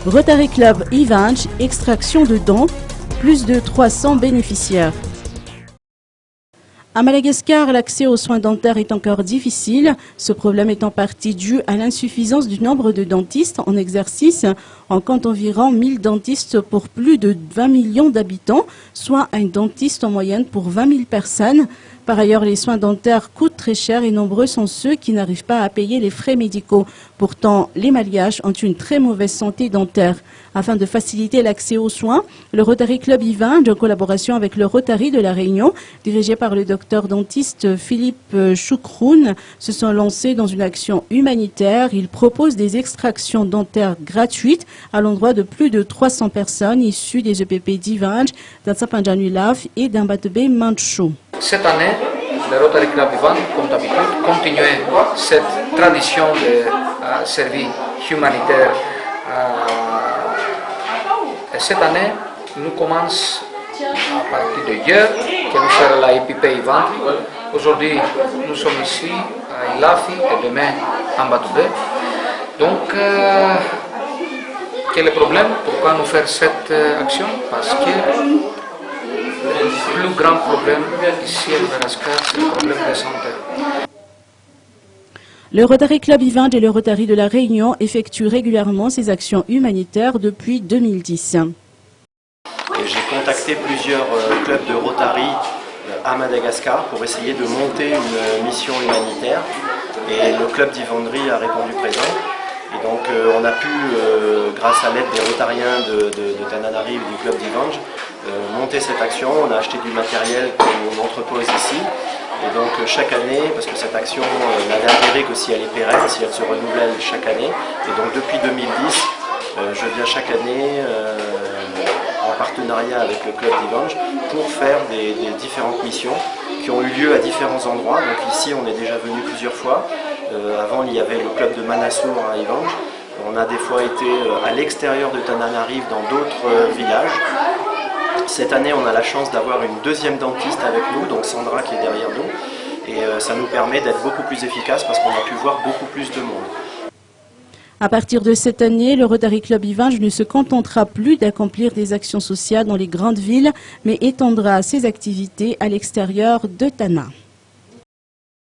Rotary Club Ivange, extraction de dents, plus de 300 bénéficiaires. À Madagascar, l'accès aux soins dentaires est encore difficile. Ce problème est en partie dû à l'insuffisance du nombre de dentistes en exercice. On compte environ 1000 dentistes pour plus de 20 millions d'habitants, soit un dentiste en moyenne pour 20 000 personnes. Par ailleurs, les soins dentaires coûtent très cher et nombreux sont ceux qui n'arrivent pas à payer les frais médicaux. Pourtant, les Malgaches ont une très mauvaise santé dentaire. Afin de faciliter l'accès aux soins, le Rotary Club Ivange, en collaboration avec le Rotary de la Réunion, dirigé par le docteur dentiste Philippe Choukroun, se sont lancés dans une action humanitaire. Ils proposent des extractions dentaires gratuites à l'endroit de plus de 300 personnes issues des EPP d'Ivange, d'Ansapanjanulaf et d'Ambatebe Manchou. Cette année, le Rotary Club Ivange, comme d'habitude, continue cette tradition de service humanitaire. Et cette année, nous commençons à partir de hier, que nous serons la EPP Ivange. Aujourd'hui, nous sommes ici à Ilafi et demain à Ambatebe. Donc, quel est le problème? Pourquoi nous faire cette action? Parce que le plus grand problème ici à Madagascar, c'est le problème de santé. Le Rotary Club Ivange et le Rotary de la Réunion effectuent régulièrement ces actions humanitaires depuis 2010. J'ai contacté plusieurs clubs de Rotary à Madagascar pour essayer de monter une mission humanitaire et le club d'Ivandry a répondu présent. Et donc on a pu, grâce à l'aide des Rotariens de Tananarive du club d'Ivange, monter cette action. On a acheté du matériel qu'on entrepose ici. Et donc chaque année, parce que cette action n'a d'intérêt que si elle est pérenne, si elle se renouvelle chaque année. Et donc depuis 2010, je viens chaque année en partenariat avec le club d'Ivange pour faire des différentes missions qui ont eu lieu à différents endroits. Donc ici on est déjà venu plusieurs fois. Avant il y avait le club de Manassour à Ivange. On a des fois été à l'extérieur de Tananarive dans d'autres villages. Cette année, on a la chance d'avoir une deuxième dentiste avec nous, donc Sandra qui est derrière nous. Et ça nous permet d'être beaucoup plus efficace parce qu'on a pu voir beaucoup plus de monde. À partir de cette année, le Rotary Club Ivange ne se contentera plus d'accomplir des actions sociales dans les grandes villes, mais étendra ses activités à l'extérieur de Tana.